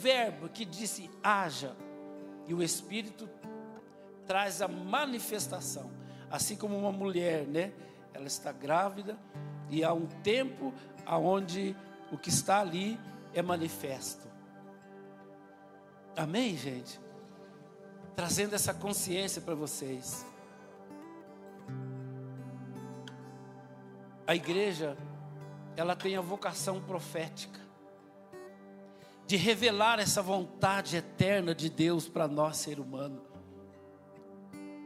verbo que disse haja, e o Espírito traz a manifestação. Assim como uma mulher, né? Ela está grávida e há um tempo onde o que está ali é manifesto. Amém, gente? Trazendo essa consciência para vocês. A igreja, ela tem a vocação profética de revelar essa vontade eterna de Deus para nós, ser humano,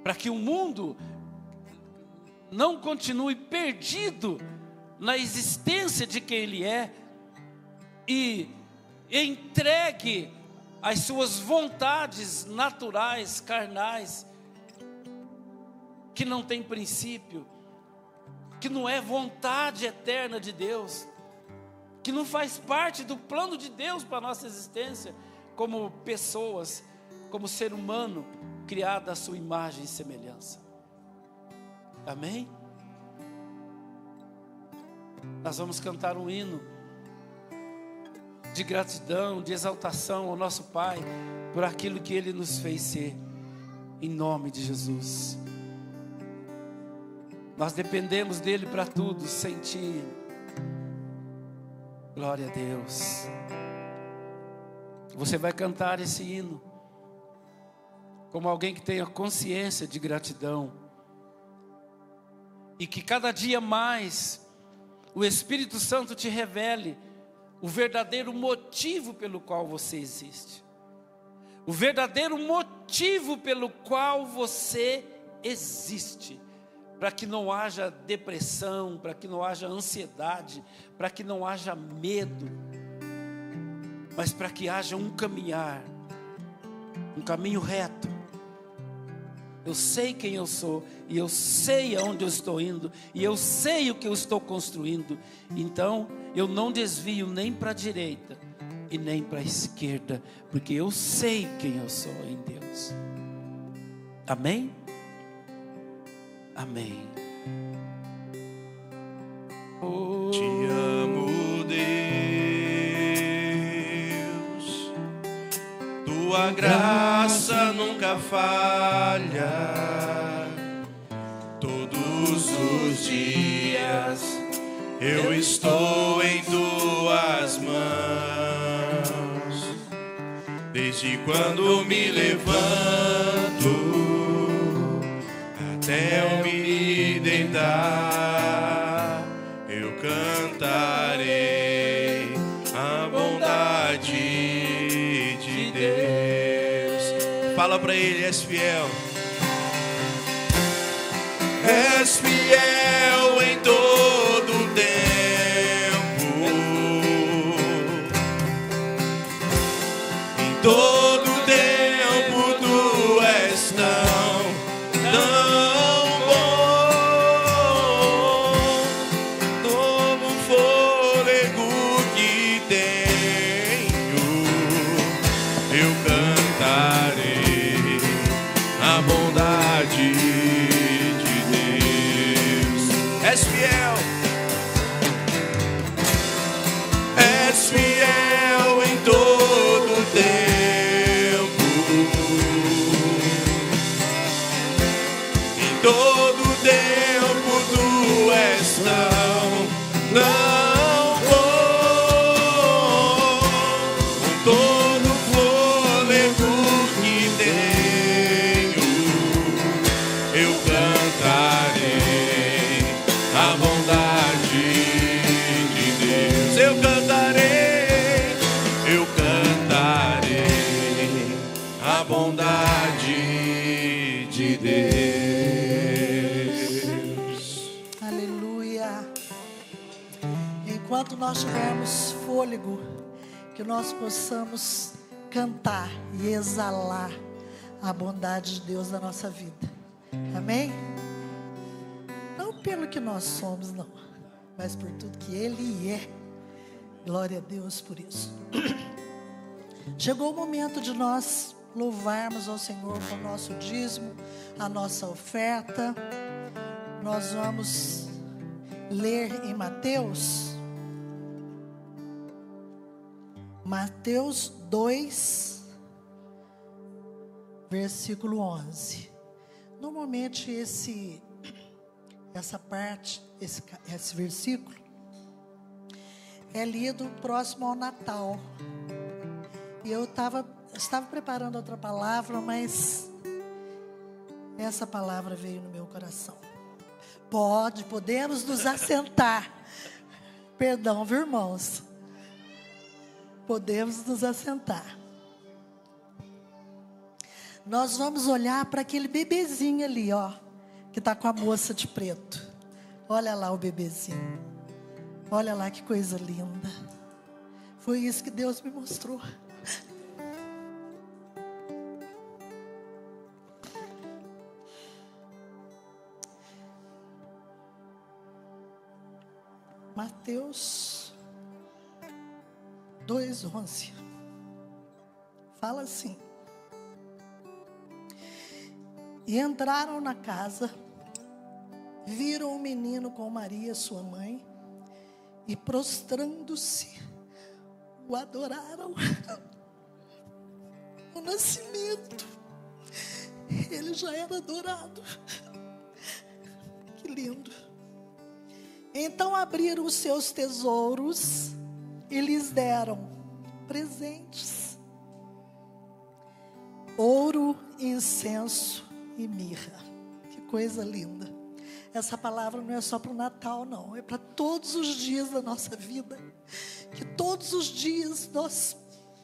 para que o mundo não continue perdido na existência de quem Ele é e entregue as suas vontades naturais, carnais, que não tem princípio, que não é vontade eterna de Deus, que não faz parte do plano de Deus para a nossa existência, como pessoas, como ser humano, criado à sua imagem e semelhança. Amém? Nós vamos cantar um hino de gratidão, de exaltação ao nosso Pai, por aquilo que Ele nos fez ser, em nome de Jesus. Nós dependemos dEle para tudo, sem Ti. Glória a Deus. Você vai cantar esse hino como alguém que tenha consciência de gratidão, e que cada dia mais o Espírito Santo te revele o verdadeiro motivo pelo qual você existe, o verdadeiro motivo pelo qual você existe, para que não haja depressão, para que não haja ansiedade, para que não haja medo, mas para que haja um caminhar, um caminho reto. Eu sei quem eu sou, e eu sei aonde eu estou indo, e eu sei o que eu estou construindo. Então eu não desvio nem para a direita e nem para a esquerda, porque eu sei quem eu sou em Deus. Amém? Amém. Oh, te amo, Deus, tua graça nunca falha. Todos os dias eu estou em tuas mãos, desde quando me levanto até eu me deitar, eu cantarei a bondade de Deus. Fala pra Ele, és fiel. És fiel em todo tempo, em todo tempo tu és tão enquanto nós tivermos fôlego, que nós possamos cantar e exalar a bondade de Deus na nossa vida. Amém? Não pelo que nós somos, não, mas por tudo que Ele é. Glória a Deus por isso. Chegou o momento de nós louvarmos ao Senhor com o nosso dízimo, a nossa oferta. Nós vamos ler em Mateus Mateus 2, versículo 11. Normalmente essa parte, esse versículo é lido próximo ao Natal. E eu estava preparando outra palavra, mas essa palavra veio no meu coração. Podemos nos assentar. Perdão, viu, irmãos? Podemos nos assentar. Nós vamos olhar para aquele bebezinho ali, ó, que está com a moça de preto. Olha lá o bebezinho. Olha lá que coisa linda. Foi isso que Deus me mostrou. Mateus 2:11 fala assim: e entraram na casa, viram o menino com Maria, sua mãe, e prostrando-se, o adoraram. No nascimento, ele já era adorado. Que lindo. Então abriram os seus tesouros e lhes deram presentes: ouro, incenso e mirra. Que coisa linda. Essa palavra não é só para o Natal, não. É para todos os dias da nossa vida. Que todos os dias nós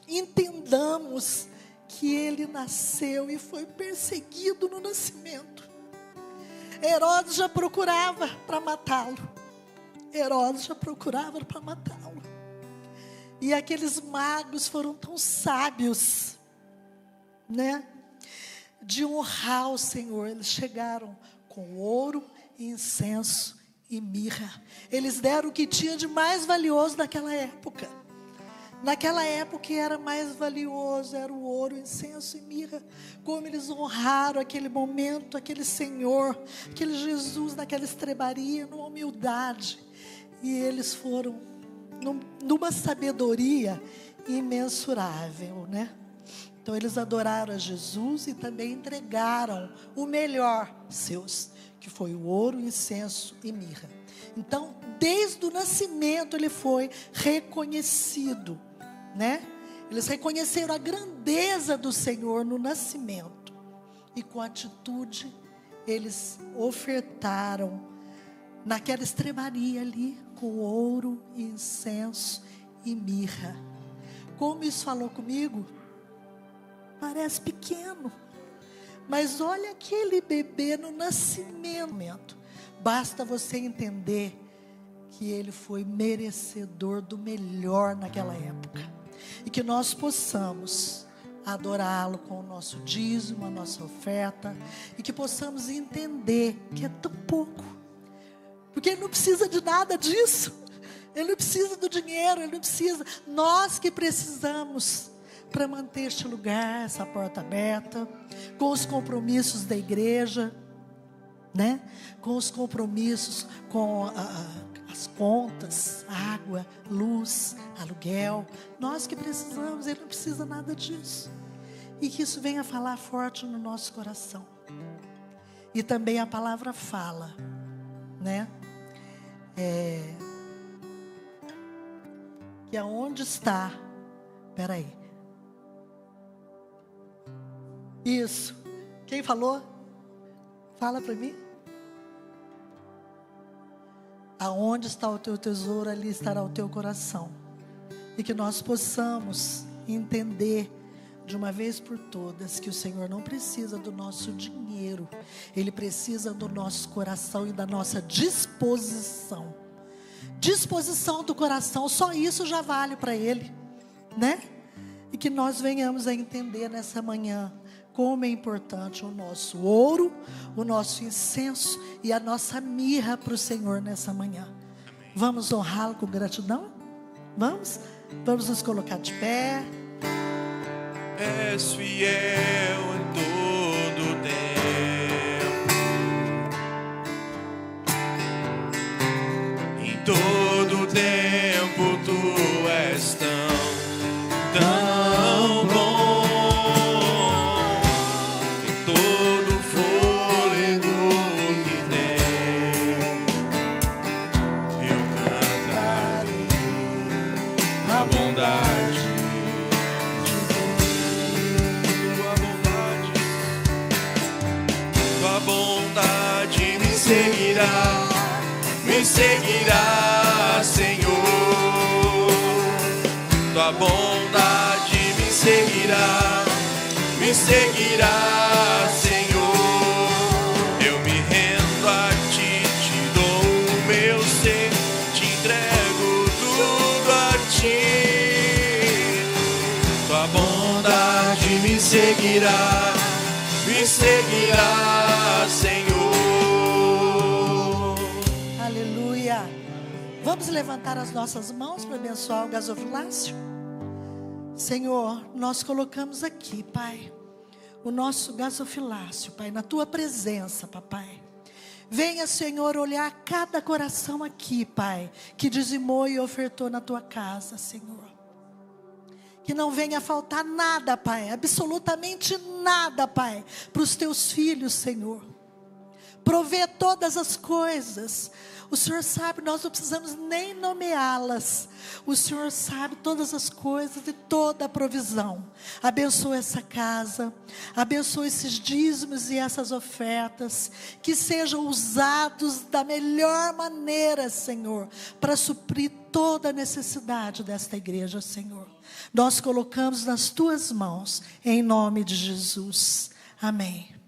entendamos que ele nasceu e foi perseguido no nascimento. Herodes já procurava para matá-lo. Herodes já procurava para matá-lo. E aqueles magos foram tão sábios, né? De honrar o Senhor. Eles chegaram com ouro, incenso e mirra. Eles deram o que tinha de mais valioso naquela época. Naquela época era mais valioso, era o ouro, incenso e mirra. Como eles honraram aquele momento, aquele Senhor, aquele Jesus naquela estrebaria, numa humildade. E eles foram numa sabedoria imensurável, né? Então eles adoraram a Jesus e também entregaram o melhor seus, que foi o ouro, incenso e mirra. Então, desde o nascimento ele foi reconhecido, né? Eles reconheceram a grandeza do Senhor no nascimento. E com atitude eles ofertaram naquela estrebaria ali, com ouro, incenso e mirra. Como isso falou comigo? Parece pequeno, mas olha aquele bebê no nascimento. Basta você entender que ele foi merecedor do melhor naquela época. E que nós possamos adorá-lo com o nosso dízimo, a nossa oferta. E que possamos entender que é tão pouco. Porque ele não precisa de nada disso. Ele não precisa do dinheiro, ele não precisa. Nós que precisamos para manter este lugar, essa porta aberta, com os compromissos da igreja, né? Com os compromissos com as contas, água, luz, aluguel. Nós que precisamos, ele não precisa nada disso. E que isso venha falar forte no nosso coração. E também a palavra fala, né? Que aonde está, peraí, isso, quem falou? Fala para mim. Aonde está o teu tesouro, ali estará o teu coração. E que nós possamos entender de uma vez por todas que o Senhor não precisa do nosso dinheiro. Ele precisa do nosso coração e da nossa disposição. Disposição do coração, só isso já vale para Ele, né? E que nós venhamos a entender nessa manhã como é importante o nosso ouro, o nosso incenso e a nossa mirra para o Senhor nessa manhã. Vamos honrá-lo com gratidão? Vamos? Vamos nos colocar de pé. És fiel em todo tempo. Em todo tempo tu és tão me seguirá, Senhor. Tua bondade me seguirá, Senhor. Eu me rendo a ti, te dou o meu ser, te entrego tudo a ti. Tua bondade me seguirá, Senhor. Aleluia. Vamos levantar as nossas mãos para abençoar o gasofilácio? Senhor, nós colocamos aqui, Pai, o nosso gasofilácio, Pai, na Tua presença, Papai. Venha, Senhor, olhar cada coração aqui, Pai, que dizimou e ofertou na Tua casa, Senhor. Que não venha faltar nada, Pai, absolutamente nada, Pai, para os Teus filhos, Senhor. Provê todas as coisas. O Senhor sabe, nós não precisamos nem nomeá-las. O Senhor sabe todas as coisas e toda a provisão. Abençoa essa casa, abençoa esses dízimos e essas ofertas, que sejam usados da melhor maneira, Senhor, para suprir toda a necessidade desta igreja, Senhor. Nós colocamos nas Tuas mãos, em nome de Jesus. Amém.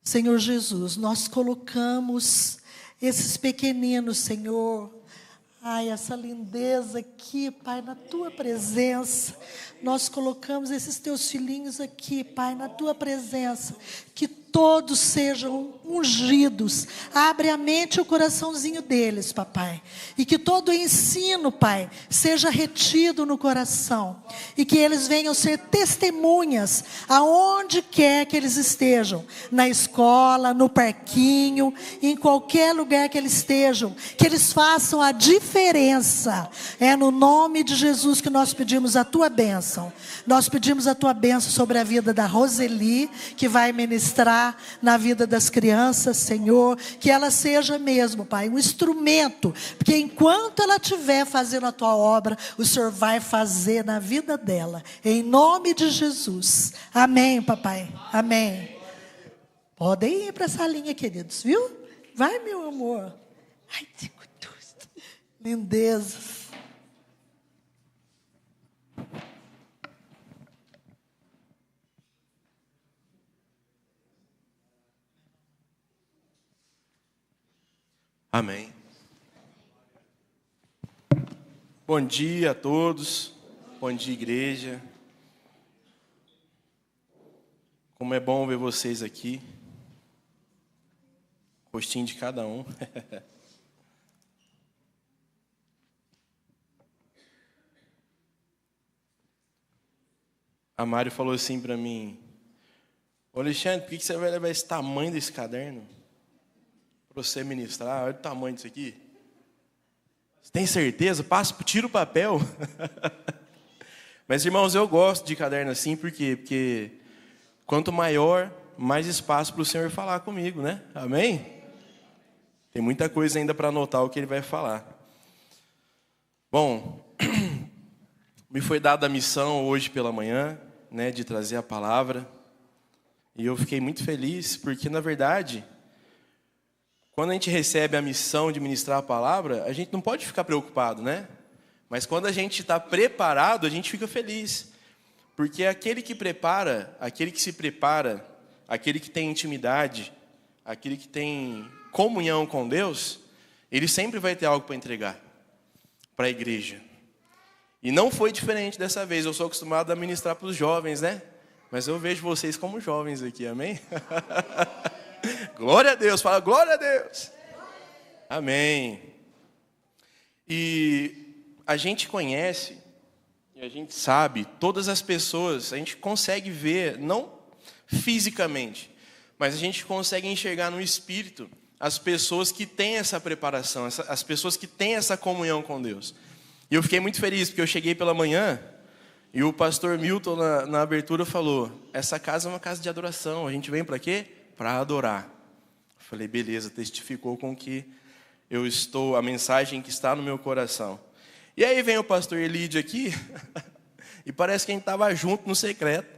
Senhor Jesus, nós colocamos esses pequeninos, Senhor, ai, essa lindeza aqui, Pai, na Tua presença. Nós colocamos esses Teus filhinhos aqui, Pai, na Tua presença. Que todos sejam ungidos. Abre a mente e o coraçãozinho deles, Papai. E que todo o ensino, Pai, seja retido no coração. E que eles venham ser testemunhas aonde quer que eles estejam. Na escola, no parquinho, em qualquer lugar que eles estejam. Que eles façam a diferença. É no nome de Jesus que nós pedimos a Tua bênção. Nós pedimos a Tua bênção sobre a vida da Roseli, que vai ministrar na vida das crianças, Senhor, que ela seja mesmo, Pai, um instrumento, porque enquanto ela estiver fazendo a Tua obra, o Senhor vai fazer na vida dela, em nome de Jesus. Amém, Papai, amém. Podem ir para essa linha, queridos, viu? Vai, meu amor. Ai, lindezas. Amém. Bom dia a todos. Bom dia, igreja. Como é bom ver vocês aqui. Rostinho de cada um. A Mário falou assim para mim: ô Alexandre, por que você vai levar esse tamanho desse caderno para você ministrar? Olha o tamanho disso aqui. Você tem certeza? Tira o papel. Mas, irmãos, eu gosto de caderno assim, por quê? Porque quanto maior, mais espaço para o Senhor falar comigo, né? Amém? Tem muita coisa ainda para anotar o que Ele vai falar. Bom, me foi dada a missão hoje pela manhã, né, de trazer a palavra. E eu fiquei muito feliz, porque, na verdade, quando a gente recebe a missão de ministrar a palavra, a gente não pode ficar preocupado, né? Mas quando a gente está preparado, a gente fica feliz. Porque aquele que prepara, aquele que se prepara, aquele que tem intimidade, aquele que tem comunhão com Deus, ele sempre vai ter algo para entregar para a igreja. E não foi diferente dessa vez. Eu sou acostumado a ministrar para os jovens, né? Mas eu vejo vocês como jovens aqui, amém? Glória a Deus, fala glória a Deus. Amém. E a gente conhece, e a gente sabe, todas as pessoas, a gente consegue ver, não fisicamente, mas a gente consegue enxergar no espírito as pessoas que têm essa preparação, as pessoas que têm essa comunhão com Deus. E eu fiquei muito feliz, porque eu cheguei pela manhã, e o pastor Milton, na abertura, falou: essa casa é uma casa de adoração, a gente vem para quê? Para adorar. Eu falei, beleza, testificou com que eu estou, a mensagem que está no meu coração. E aí vem o pastor Elídio aqui, e parece que a gente estava junto no secreto.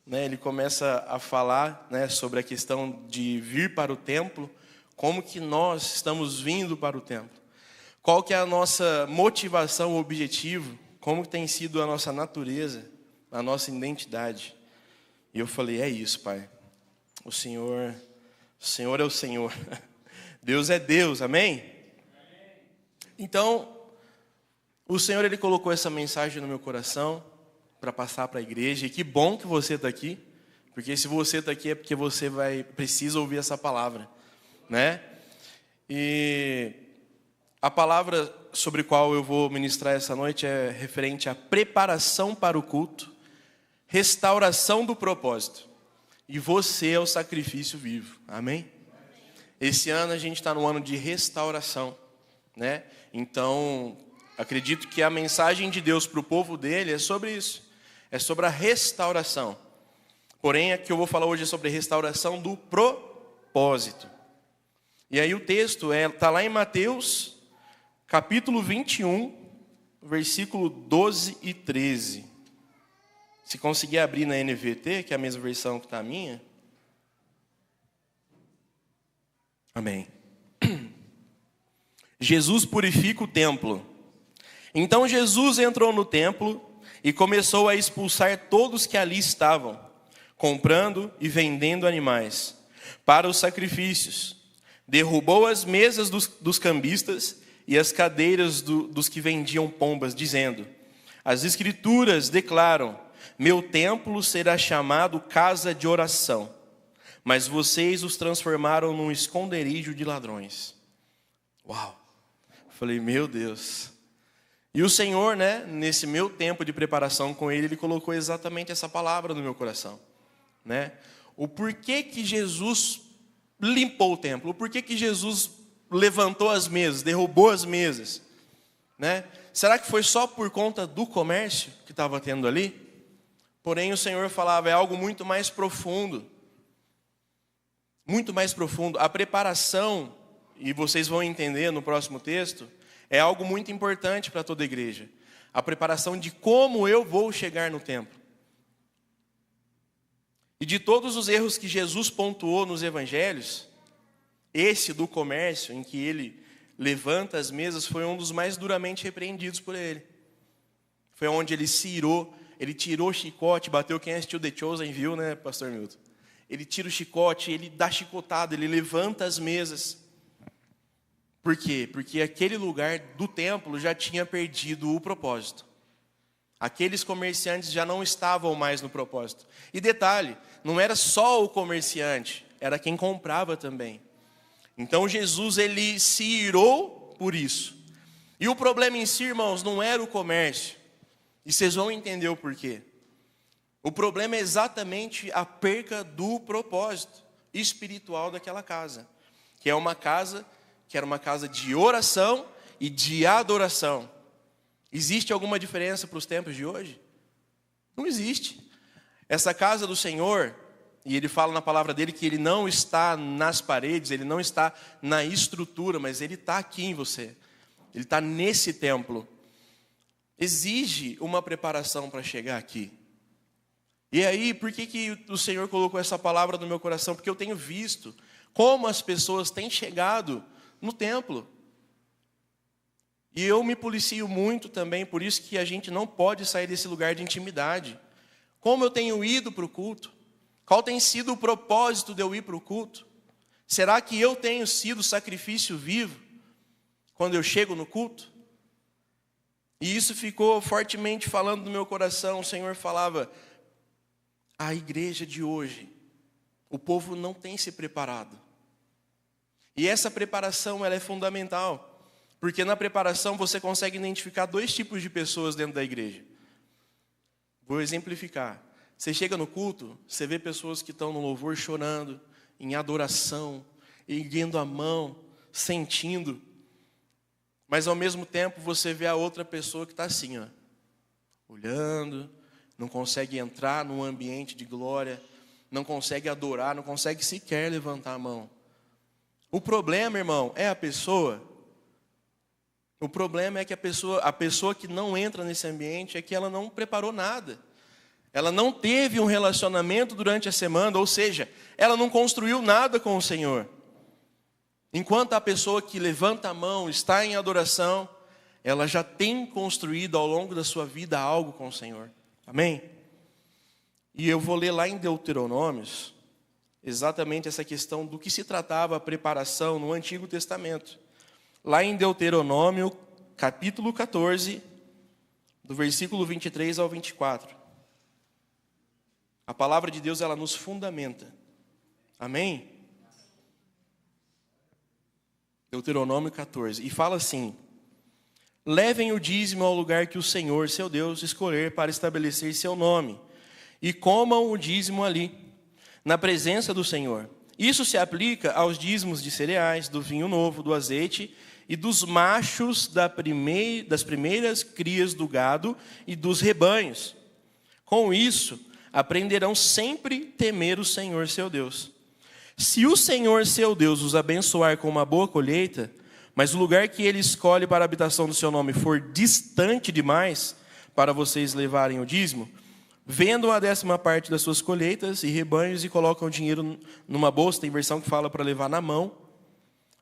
né, ele começa a falar, né, sobre a questão de vir para o templo, como que nós estamos vindo para o templo. Qual que é a nossa motivação, o objetivo, como tem sido a nossa natureza, a nossa identidade. E eu falei, é isso, Pai. O Senhor é o Senhor. Deus é Deus, amém? Então, o Senhor, Ele colocou essa mensagem no meu coração para passar para a igreja. E que bom que você está aqui, porque se você está aqui é porque você precisa ouvir essa palavra, né? E a palavra sobre a qual eu vou ministrar essa noite é referente à preparação para o culto, restauração do propósito. E você é o sacrifício vivo, amém? Esse ano a gente está no ano de restauração, né? Então, acredito que a mensagem de Deus para o povo dele é sobre isso. É sobre a restauração. Porém, a que eu vou falar hoje é sobre a restauração do propósito. E aí o texto está lá em Mateus, capítulo 21, versículo 12 e 13. Se conseguir abrir na NVT, que é a mesma versão que está a minha. Amém. Jesus purifica o templo. Então Jesus entrou no templo e começou a expulsar todos que ali estavam, comprando e vendendo animais para os sacrifícios. Derrubou as mesas dos cambistas e as cadeiras dos que vendiam pombas, dizendo: as Escrituras declaram: meu templo será chamado casa de oração, mas vocês os transformaram num esconderijo de ladrões. Uau! Falei, meu Deus. E o Senhor, né, nesse meu tempo de preparação com Ele colocou exatamente essa palavra no meu coração, né? O porquê que Jesus limpou o templo, o porquê que Jesus levantou as mesas, derrubou as mesas, né? Será que foi só por conta do comércio que estava tendo ali? Porém, o Senhor falava, é algo muito mais profundo. Muito mais profundo. A preparação, e vocês vão entender no próximo texto, é algo muito importante para toda a igreja. A preparação de como eu vou chegar no templo. E de todos os erros que Jesus pontuou nos evangelhos, esse do comércio, em que ele levanta as mesas, foi um dos mais duramente repreendidos por ele. Foi onde ele se irou, ele tirou o chicote, bateu. Quem assistiu The Chosen viu, né, pastor Milton? Ele tira o chicote, ele dá chicotada, ele levanta as mesas. Por quê? Porque aquele lugar do templo já tinha perdido o propósito. Aqueles comerciantes já não estavam mais no propósito. E detalhe, não era só o comerciante, era quem comprava também. Então Jesus, ele se irou por isso. E o problema em si, irmãos, não era o comércio. E vocês vão entender o porquê. O problema é exatamente a perca do propósito espiritual daquela casa. Que era uma casa de oração e de adoração. Existe alguma diferença para os tempos de hoje? Não existe. Essa casa do Senhor, e ele fala na palavra dele que ele não está nas paredes, ele não está na estrutura, mas ele está aqui em você. Ele está nesse templo. Exige uma preparação para chegar aqui. E aí, por que o Senhor colocou essa palavra no meu coração? Porque eu tenho visto como as pessoas têm chegado no templo. E eu me policio muito também, por isso que a gente não pode sair desse lugar de intimidade. Como eu tenho ido para o culto? Qual tem sido o propósito de eu ir para o culto? Será que eu tenho sido sacrifício vivo quando eu chego no culto? E isso ficou fortemente falando no meu coração. O Senhor falava, a igreja de hoje, o povo não tem se preparado. E essa preparação, ela é fundamental. Porque na preparação você consegue identificar dois tipos de pessoas dentro da igreja. Vou exemplificar. Você chega no culto, você vê pessoas que estão no louvor chorando, em adoração, erguendo a mão, sentindo. Mas ao mesmo tempo você vê a outra pessoa que está assim, ó, olhando, não consegue entrar num ambiente de glória, não consegue adorar, não consegue sequer levantar a mão. O problema, irmão, é a pessoa. O problema é que a pessoa que não entra nesse ambiente é que ela não preparou nada. ela não teve um relacionamento durante a semana, ou seja, ela não construiu nada com o Senhor. Enquanto a pessoa que levanta a mão, está em adoração, ela já tem construído ao longo da sua vida algo com o Senhor. Amém? E eu vou ler lá em Deuteronômios, exatamente essa questão do que se tratava a preparação no Antigo Testamento. Lá em Deuteronômio, capítulo 14, do versículo 23 ao 24. A palavra de Deus, ela nos fundamenta. Amém? Deuteronômio 14. E fala assim: levem o dízimo ao lugar que o Senhor, seu Deus, escolher para estabelecer seu nome, e comam o dízimo ali, na presença do Senhor. Isso se aplica aos dízimos de cereais, do vinho novo, do azeite e dos machos das primeiras crias do gado e dos rebanhos. Com isso, aprenderão sempre temer o Senhor, seu Deus. Se o Senhor, seu Deus, os abençoar com uma boa colheita, mas o lugar que ele escolhe para a habitação do seu nome for distante demais para vocês levarem o dízimo, vendam a 10ª parte das suas colheitas e rebanhos e colocam o dinheiro numa bolsa, tem versão que fala para levar na mão,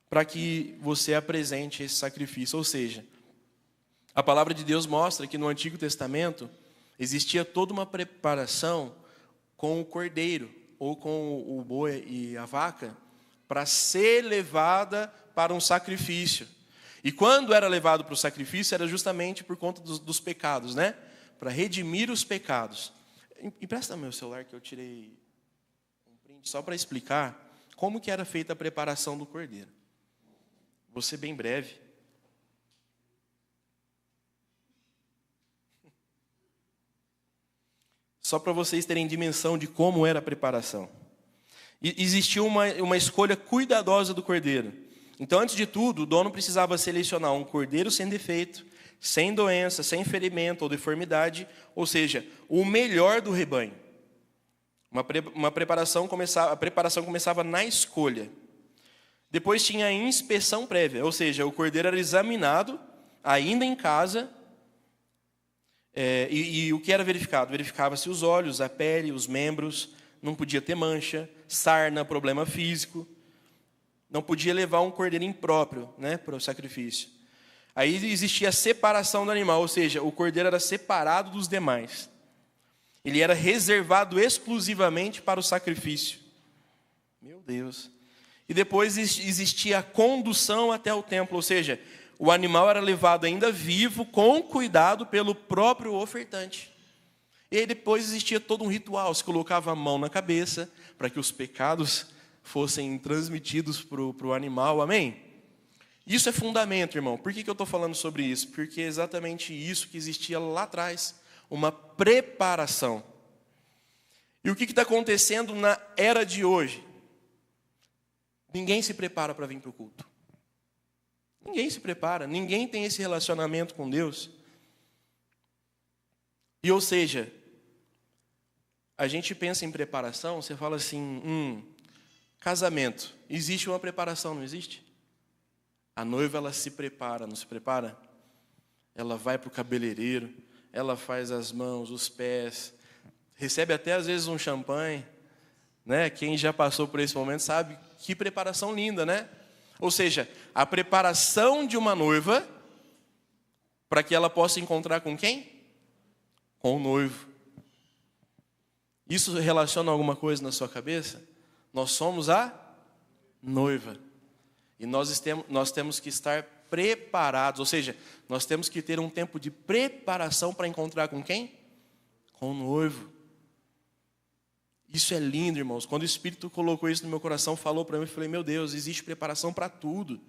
para que você apresente esse sacrifício. Ou seja, a palavra de Deus mostra que no Antigo Testamento existia toda uma preparação com o cordeiro, ou com o boi e a vaca, para ser levada para um sacrifício. E quando era levado para o sacrifício, era justamente por conta dos pecados, né? Para redimir os pecados. Empresta meu celular que eu tirei um print só para explicar como que era feita a preparação do cordeiro. Vou ser bem breve. Só para vocês terem dimensão de como era a preparação. Existia uma escolha cuidadosa do cordeiro. Então, antes de tudo, o dono precisava selecionar um cordeiro sem defeito, sem doença, sem ferimento ou deformidade, ou seja, o melhor do rebanho. A preparação começava na escolha. Depois tinha a inspeção prévia, ou seja, o cordeiro era examinado ainda em casa. E o que era verificado? Verificava-se os olhos, a pele, os membros, não podia ter mancha, sarna, problema físico. Não podia levar um cordeiro impróprio, né, para o sacrifício. Aí existia a separação do animal, ou seja, o cordeiro era separado dos demais. Ele era reservado exclusivamente para o sacrifício. Meu Deus. E depois existia a condução até o templo, ou seja, o animal era levado ainda vivo, com cuidado pelo próprio ofertante. E aí depois existia todo um ritual, se colocava a mão na cabeça, para que os pecados fossem transmitidos para o animal, amém? Isso é fundamento, irmão. Por que eu estou falando sobre isso? Porque é exatamente isso que existia lá atrás, uma preparação. E o que está acontecendo na era de hoje? Ninguém se prepara para vir para o culto. Ninguém se prepara, ninguém tem esse relacionamento com Deus. E ou seja, a gente pensa em preparação, você fala assim, casamento, existe uma preparação, não existe? A noiva, ela se prepara, não se prepara? Ela vai para o cabeleireiro, ela faz as mãos, os pés, recebe até às vezes um champanhe, né? Quem já passou por esse momento sabe que preparação linda, né? Ou seja, a preparação de uma noiva para que ela possa encontrar com quem? Com o noivo. Isso relaciona alguma coisa na sua cabeça? Nós somos a noiva. E nós temos que estar preparados, ou seja, nós temos que ter um tempo de preparação para encontrar com quem? Com o noivo. Isso é lindo, irmãos. Quando o Espírito colocou isso no meu coração, falou para mim, eu falei, meu Deus, existe preparação para tudo.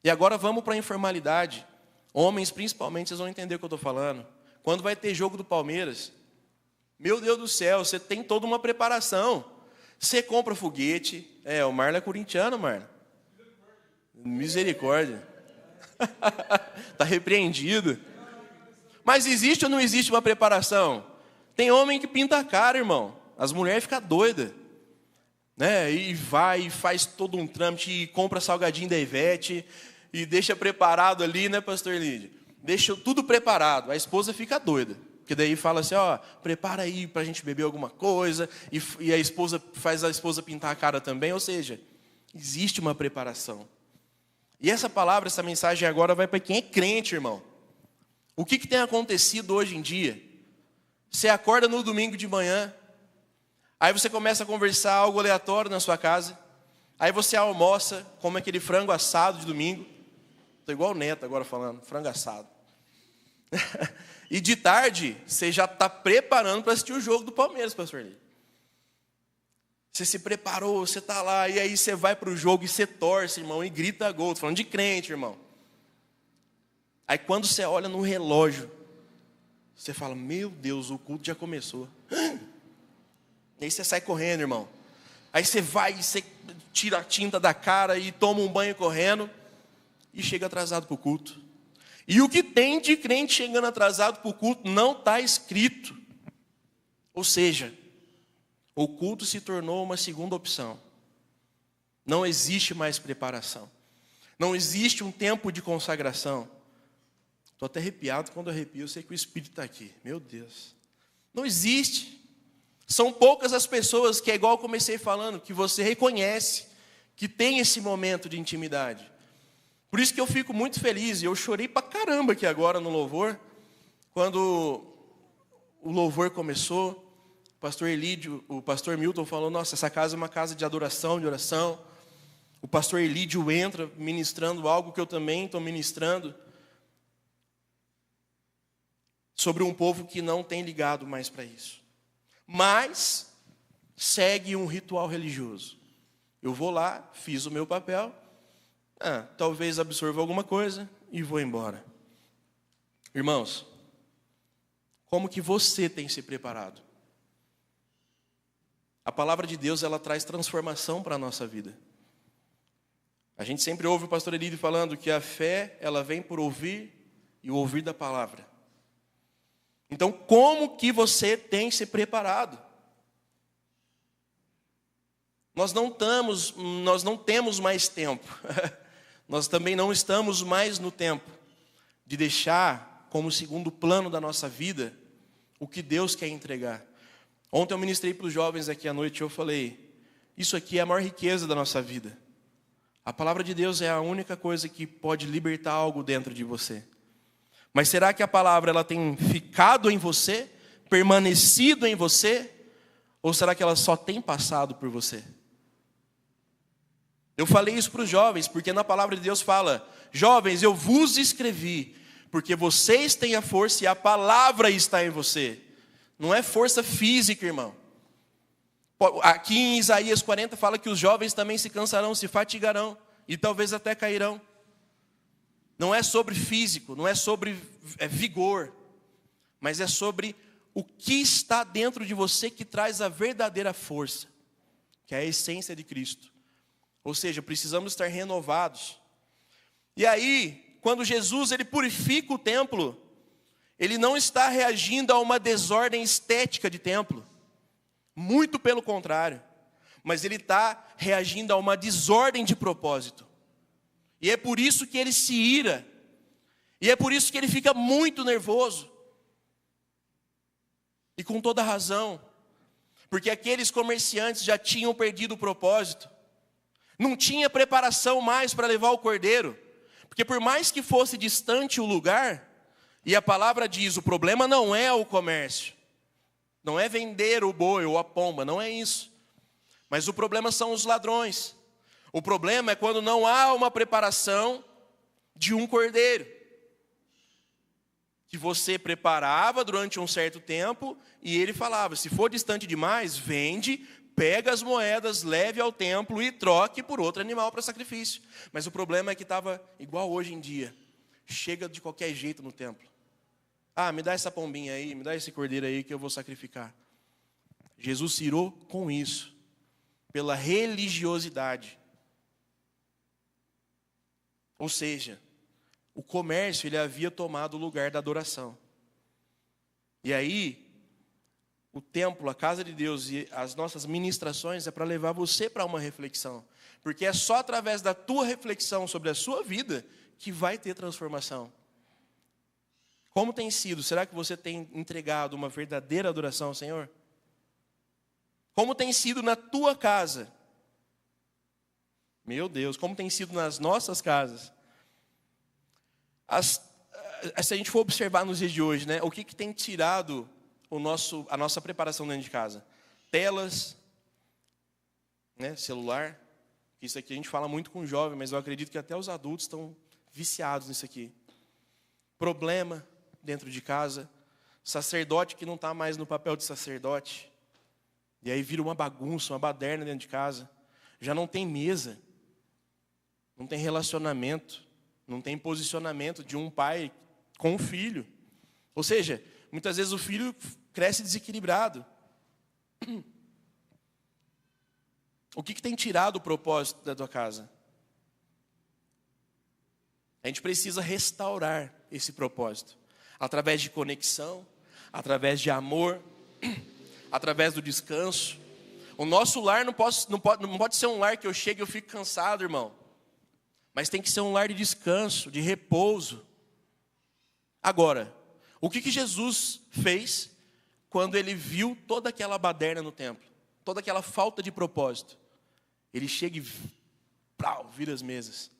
E agora vamos para a informalidade. Homens, principalmente, vocês vão entender o que eu estou falando. Quando vai ter jogo do Palmeiras, meu Deus do céu, você tem toda uma preparação. Você compra foguete. O Marlon é corintiano, Marlon. Misericórdia. Está repreendido. Mas existe ou não existe uma preparação? Tem homem que pinta a cara, irmão. As mulheres ficam doidas, né? E vai e faz todo um trâmite, e compra salgadinho da Ivete, e deixa preparado ali, né, pastor Lídio? Deixa tudo preparado, a esposa fica doida. Porque daí fala assim, ó, prepara aí para a gente beber alguma coisa, e a esposa faz a esposa pintar a cara também, ou seja, existe uma preparação. E essa palavra, essa mensagem agora vai para quem é crente, irmão. O que tem acontecido hoje em dia? Você acorda no domingo de manhã, aí você começa a conversar algo aleatório na sua casa, aí você almoça, come aquele frango assado de domingo. Estou igual o Neto agora falando, frango assado. E de tarde, você já está preparando para assistir o jogo do Palmeiras, pastor Eli. Você se preparou, você está lá, e aí você vai para o jogo e você torce, irmão, e grita gol. Estou falando de crente, irmão. Aí quando você olha no relógio, você fala, meu Deus, o culto já começou. E aí você sai correndo, irmão. Aí você vai e você tira a tinta da cara e toma um banho correndo e chega atrasado para o culto. E o que tem de crente chegando atrasado para o culto não está escrito. Ou seja, o culto se tornou uma segunda opção. Não existe mais preparação. Não existe um tempo de consagração. Estou até arrepiado, quando eu arrepio eu sei que o Espírito está aqui. Meu Deus. Não existe. São poucas as pessoas que é igual eu comecei falando, que você reconhece que tem esse momento de intimidade. Por isso que eu fico muito feliz, e eu chorei pra caramba aqui agora no louvor, quando o louvor começou, o pastor Elídio, o pastor Milton falou, nossa, essa casa é uma casa de adoração, de oração. O pastor Elídio entra ministrando algo que eu também estou ministrando, sobre um povo que não tem ligado mais para isso. Mas segue um ritual religioso. Eu vou lá, fiz o meu papel, talvez absorva alguma coisa e vou embora. Irmãos, como que você tem se preparado? A palavra de Deus, ela traz transformação para a nossa vida. A gente sempre ouve o pastor Elídio falando que a fé, ela vem por ouvir e o ouvir da palavra. Então, como que você tem se preparado? Nós não temos mais tempo. Nós também não estamos mais no tempo de deixar como segundo plano da nossa vida o que Deus quer entregar. Ontem eu ministrei para os jovens aqui à noite e eu falei, isso aqui é a maior riqueza da nossa vida. A palavra de Deus é a única coisa que pode libertar algo dentro de você. Mas será que a palavra ela tem ficado em você, permanecido em você, ou será que ela só tem passado por você? Eu falei isso para os jovens, porque na palavra de Deus fala, jovens, eu vos escrevi, porque vocês têm a força e a palavra está em você. Não é força física, irmão. Aqui em Isaías 40 fala que os jovens também se cansarão, se fatigarão e talvez até cairão. Não é sobre físico, não é sobre vigor, mas é sobre o que está dentro de você que traz a verdadeira força, que é a essência de Cristo. Ou seja, precisamos estar renovados. E aí, quando Jesus ele purifica o templo, ele não está reagindo a uma desordem estética de templo. Muito pelo contrário. Mas ele está reagindo a uma desordem de propósito. E é por isso que ele se ira. E é por isso que ele fica muito nervoso. E com toda razão. Porque aqueles comerciantes já tinham perdido o propósito. Não tinha preparação mais para levar o cordeiro. Porque por mais que fosse distante o lugar, e a palavra diz, o problema não é o comércio. Não é vender o boi ou a pomba, não é isso. Mas o problema são os ladrões. O problema é quando não há uma preparação de um cordeiro. Que você preparava durante um certo tempo e ele falava, se for distante demais, vende, pega as moedas, leve ao templo e troque por outro animal para sacrifício. Mas o problema é que estava igual hoje em dia. Chega de qualquer jeito no templo. Me dá essa pombinha aí, me dá esse cordeiro aí que eu vou sacrificar. Jesus se irou com isso, pela religiosidade. Ou seja, o comércio ele havia tomado o lugar da adoração. E aí, o templo, a casa de Deus e as nossas ministrações é para levar você para uma reflexão. Porque é só através da tua reflexão sobre a sua vida que vai ter transformação. Como tem sido? Será que você tem entregado uma verdadeira adoração ao Senhor? Como tem sido na tua casa? Meu Deus, como tem sido nas nossas casas? Se a gente for observar nos dias de hoje, né, o que tem tirado a nossa preparação dentro de casa? Telas, né, celular. Isso aqui a gente fala muito com o jovem, mas eu acredito que até os adultos estão viciados nisso aqui. Problema dentro de casa. Sacerdote que não está mais no papel de sacerdote. E aí vira uma bagunça, uma baderna dentro de casa. Já não tem mesa. Não tem relacionamento. Não tem posicionamento de um pai com o filho. Ou seja, muitas vezes o filho cresce desequilibrado. O que tem tirado o propósito da tua casa? A gente precisa restaurar esse propósito. Através de conexão, através de amor, através do descanso. O nosso lar não pode ser um lar que eu chego e eu fico cansado, irmão. Mas tem que ser um lar de descanso, de repouso. Agora, o que Jesus fez quando ele viu toda aquela baderna no templo? Toda aquela falta de propósito? Ele chega e vira as mesas.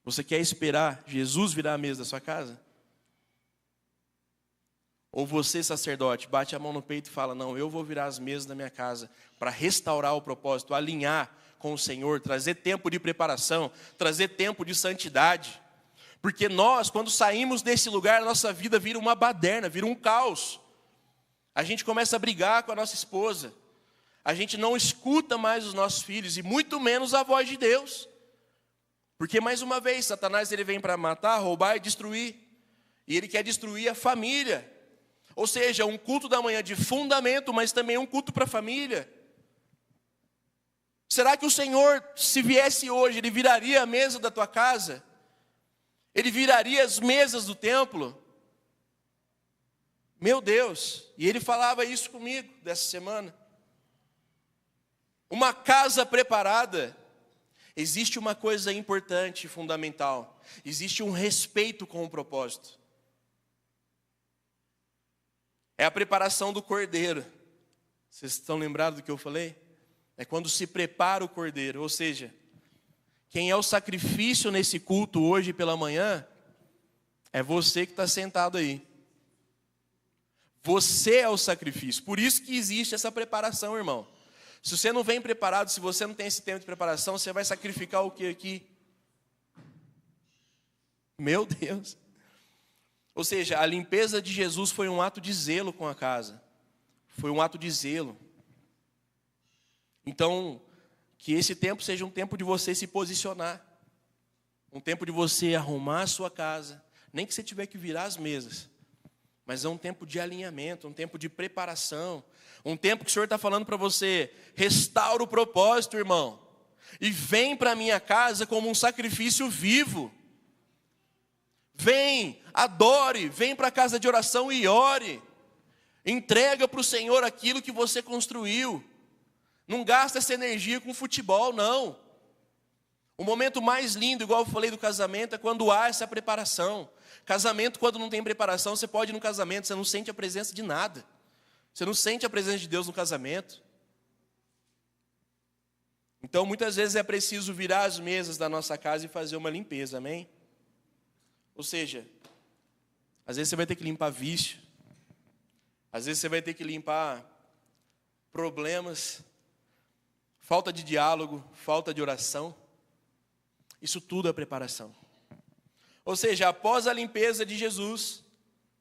Você quer esperar Jesus virar a mesa da sua casa? Ou você, sacerdote, bate a mão no peito e fala, não, eu vou virar as mesas da minha casa para restaurar o propósito, alinhar com o Senhor, trazer tempo de preparação, trazer tempo de santidade. Porque nós, quando saímos desse lugar, a nossa vida vira uma baderna, vira um caos. A gente começa a brigar com a nossa esposa. A gente não escuta mais os nossos filhos e muito menos a voz de Deus. Porque, mais uma vez, Satanás ele vem para matar, roubar e destruir. E ele quer destruir a família. Ou seja, um culto da manhã de fundamento, mas também um culto para a família. Será que o Senhor, se viesse hoje, Ele viraria a mesa da tua casa? Ele viraria as mesas do templo? Meu Deus! E Ele falava isso comigo dessa semana. Uma casa preparada. Existe uma coisa importante e fundamental. Existe um respeito com o propósito. É a preparação do cordeiro. Vocês estão lembrados do que eu falei? É quando se prepara o cordeiro. Ou seja, quem é o sacrifício nesse culto hoje pela manhã, é você que está sentado aí. Você é o sacrifício. Por isso que existe essa preparação, irmão. Se você não vem preparado, se você não tem esse tempo de preparação, você vai sacrificar o que aqui? Meu Deus. Ou seja, a limpeza de Jesus foi um ato de zelo com a casa. Foi um ato de zelo. Então, que esse tempo seja um tempo de você se posicionar. Um tempo de você arrumar a sua casa. Nem que você tiver que virar as mesas. Mas é um tempo de alinhamento, um tempo de preparação. Um tempo que o Senhor está falando para você, restaura o propósito, irmão. E vem para a minha casa como um sacrifício vivo. Vem, adore, vem para a casa de oração e ore. Entrega para o Senhor aquilo que você construiu. Não gasta essa energia com futebol, não. O momento mais lindo, igual eu falei do casamento, é quando há essa preparação. Casamento, quando não tem preparação, você pode ir no casamento, você não sente a presença de nada. Você não sente a presença de Deus no casamento. Então, muitas vezes é preciso virar as mesas da nossa casa e fazer uma limpeza, amém? Ou seja, às vezes você vai ter que limpar vício. Às vezes você vai ter que limpar problemas, falta de diálogo, falta de oração. Isso tudo é preparação. Ou seja, após a limpeza de Jesus,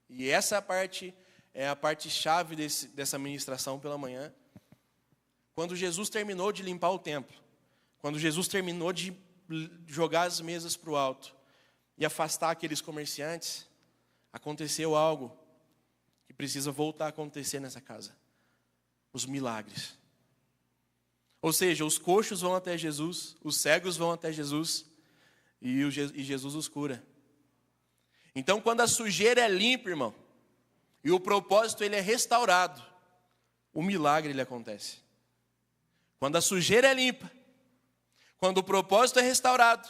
e essa parte é a parte chave dessa ministração pela manhã, quando Jesus terminou de limpar o templo, quando Jesus terminou de jogar as mesas para o alto e afastar aqueles comerciantes, aconteceu algo que precisa voltar a acontecer nessa casa. Os milagres. Ou seja, os coxos vão até Jesus, os cegos vão até Jesus e Jesus os cura. Então, quando a sujeira é limpa, irmão, e o propósito ele é restaurado, o milagre ele acontece. Quando a sujeira é limpa, quando o propósito é restaurado,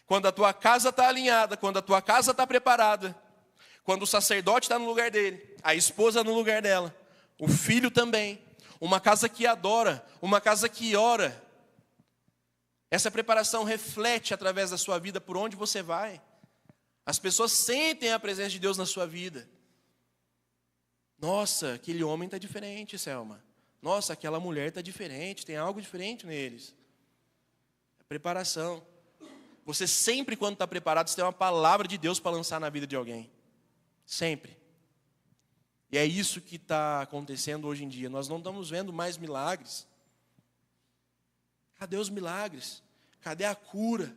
quando a tua casa está alinhada, quando a tua casa está preparada, Quando o sacerdote está no lugar dele, a esposa no lugar dela, o filho também, uma casa que adora, uma casa que ora. Essa preparação reflete através da sua vida por onde você vai. As pessoas sentem a presença de Deus na sua vida. Nossa, aquele homem está diferente, Selma. Nossa, aquela mulher está diferente, tem algo diferente neles. É preparação. Você sempre, quando está preparado, você tem uma palavra de Deus para lançar na vida de alguém. Sempre. E é isso que está acontecendo hoje em dia. Nós não estamos vendo mais milagres. Cadê os milagres? Cadê a cura?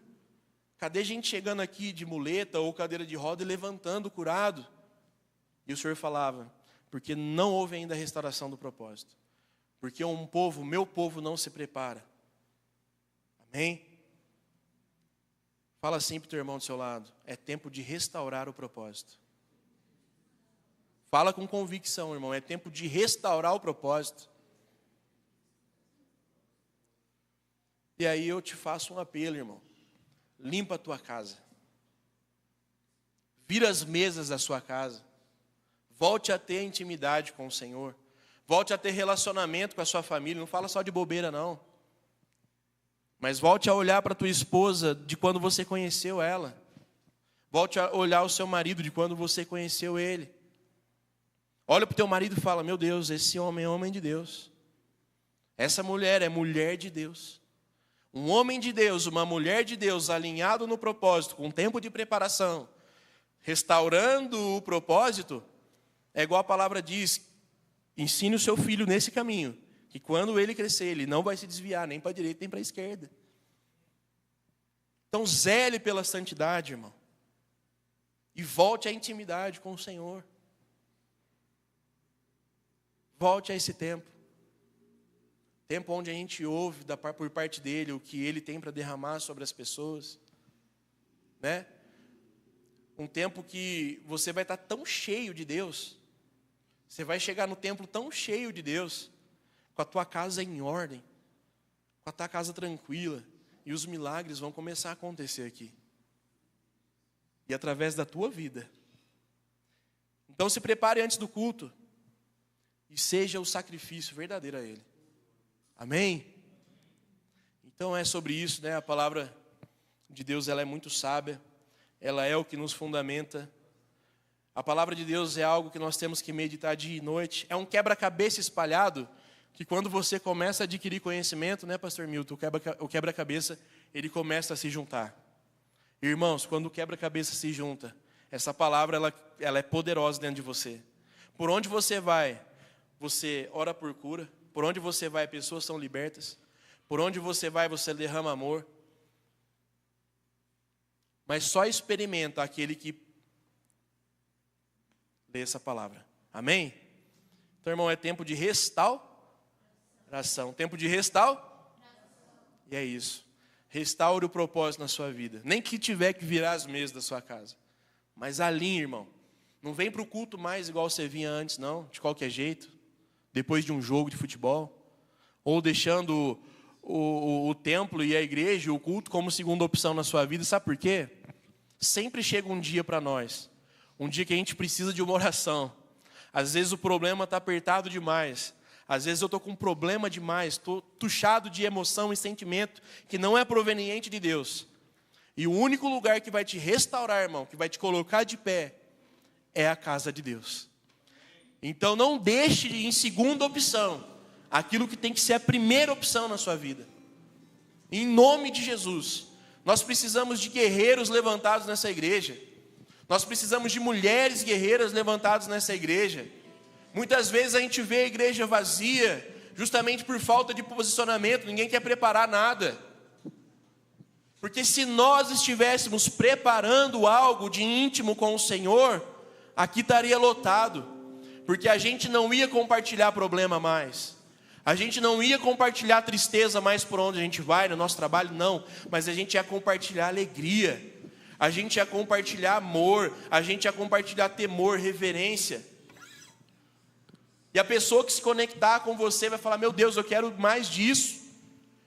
Cadê gente chegando aqui de muleta ou cadeira de roda e levantando curado? E o Senhor falava, porque não houve ainda a restauração do propósito. Porque meu povo não se prepara. Amém? Fala assim para o teu irmão do seu lado, é tempo de restaurar o propósito. Fala com convicção, irmão, é tempo de restaurar o propósito. E aí eu te faço um apelo, irmão. Limpa a tua casa. Vira as mesas da sua casa. Volte a ter intimidade com o Senhor. Volte a ter relacionamento com a sua família. Não fala só de bobeira, não. Mas volte a olhar para a tua esposa de quando você conheceu ela. Volte a olhar o seu marido de quando você conheceu ele. Olha para o teu marido e fala, meu Deus, esse homem é homem de Deus. Essa mulher é mulher de Deus. Um homem de Deus, uma mulher de Deus, alinhado no propósito, com tempo de preparação, restaurando o propósito, é igual a palavra diz, ensine o seu filho nesse caminho, que quando ele crescer, ele não vai se desviar nem para a direita nem para a esquerda. Então zele pela santidade, irmão, e volte à intimidade com o Senhor. Volte a esse tempo. Tempo onde a gente ouve por parte dele o que ele tem para derramar sobre as pessoas. Né? Um tempo que você vai estar tão cheio de Deus. Você vai chegar no templo tão cheio de Deus, com a tua casa em ordem, com a tua casa tranquila, e os milagres vão começar a acontecer aqui. E através da tua vida. Então se prepare antes do culto, e seja o sacrifício verdadeiro a Ele. Amém? Então é sobre isso, né? A palavra de Deus, ela é muito sábia. Ela é o que nos fundamenta. A palavra de Deus é algo que nós temos que meditar dia e noite. É um quebra-cabeça espalhado, que quando você começa a adquirir conhecimento, né, pastor Milton? O quebra-cabeça, ele começa a se juntar. Irmãos, quando o quebra-cabeça se junta, essa palavra, ela é poderosa dentro de você. Por onde você vai, você ora por cura. Por onde você vai, pessoas são libertas. Por onde você vai, você derrama amor. Mas só experimenta aquele que lê essa palavra. Amém? Então, irmão, é tempo de restauração. Tempo de restauração. E é isso. Restaure o propósito na sua vida. Nem que tiver que virar as mesas da sua casa. Mas alinhe, irmão. Não vem para o culto mais igual você vinha antes, não. De qualquer jeito. Depois de um jogo de futebol, ou deixando o templo e a igreja, o culto como segunda opção na sua vida. Sabe por quê? Sempre chega um dia para nós, um dia que a gente precisa de uma oração. Às vezes o problema está apertado demais, às vezes eu estou com um problema demais, estou tuchado de emoção e sentimento que não é proveniente de Deus. E o único lugar que vai te restaurar, irmão, que vai te colocar de pé, é a casa de Deus. Então não deixe em segunda opção aquilo que tem que ser a primeira opção na sua vida. Em nome de Jesus. Nós precisamos de guerreiros levantados nessa igreja. Nós precisamos de mulheres guerreiras levantadas nessa igreja. Muitas vezes a gente vê a igreja vazia, justamente por falta de posicionamento. Ninguém quer preparar nada. Porque se nós estivéssemos preparando algo de íntimo com o Senhor, aqui estaria lotado. Porque a gente não ia compartilhar problema mais. A gente não ia compartilhar tristeza mais por onde a gente vai, no nosso trabalho, não. Mas a gente ia compartilhar alegria. A gente ia compartilhar amor. A gente ia compartilhar temor, reverência. E a pessoa que se conectar com você vai falar, meu Deus, eu quero mais disso.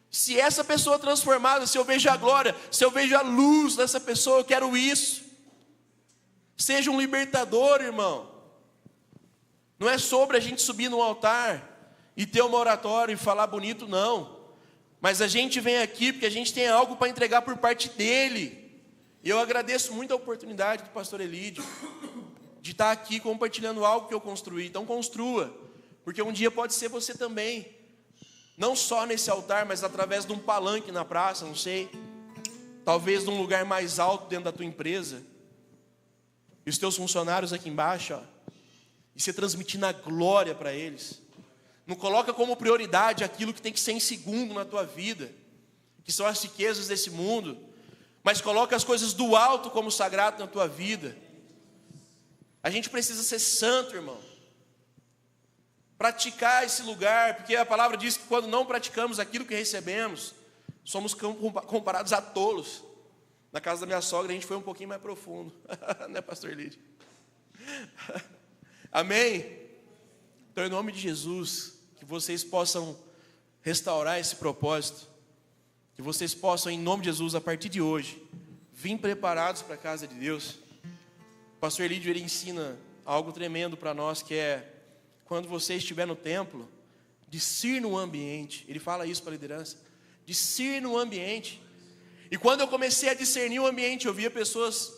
Se essa pessoa transformada, se eu vejo a glória, se eu vejo a luz dessa pessoa, eu quero isso. Seja um libertador, irmão. Não é sobre a gente subir no altar e ter uma oratória e falar bonito, não. Mas a gente vem aqui porque a gente tem algo para entregar por parte dele. E eu agradeço muito a oportunidade do pastor Elídio de estar aqui compartilhando algo que eu construí. Então construa, porque um dia pode ser você também. Não só nesse altar, mas através de um palanque na praça, não sei. Talvez num lugar mais alto dentro da tua empresa. E os teus funcionários aqui embaixo, ó. E você transmitindo a glória para eles. Não coloca como prioridade aquilo que tem que ser em segundo na tua vida, que são as riquezas desse mundo, mas coloca as coisas do alto como sagrado na tua vida. A gente precisa ser santo, irmão. Praticar esse lugar, porque a palavra diz que quando não praticamos aquilo que recebemos, somos comparados a tolos. Na casa da minha sogra a gente foi um pouquinho mais profundo, né, pastor Lídio? Amém? Então, em nome de Jesus, que vocês possam restaurar esse propósito, que vocês possam, em nome de Jesus, a partir de hoje, vir preparados para a casa de Deus. O pastor Elídio, ele ensina algo tremendo para nós, que é, quando você estiver no templo, discirna o ambiente. Ele fala isso para a liderança, discirna o ambiente. E quando eu comecei a discernir o ambiente, eu via pessoas,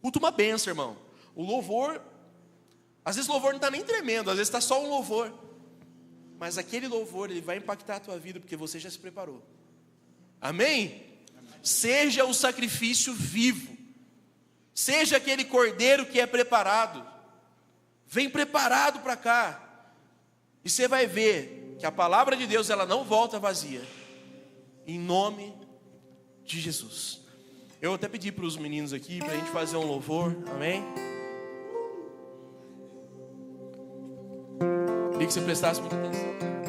culto uma bênção, irmão. O louvor, às vezes o louvor não está nem tremendo, às vezes está só um louvor. Mas aquele louvor, ele vai impactar a tua vida, porque você já se preparou. Amém? Seja o sacrifício vivo. Seja aquele cordeiro que é preparado. Vem preparado para cá. E você vai ver que a palavra de Deus, ela não volta vazia. Em nome de Jesus. Eu até pedi para os meninos aqui, para a gente fazer um louvor. Amém? Queria que você prestasse muita atenção.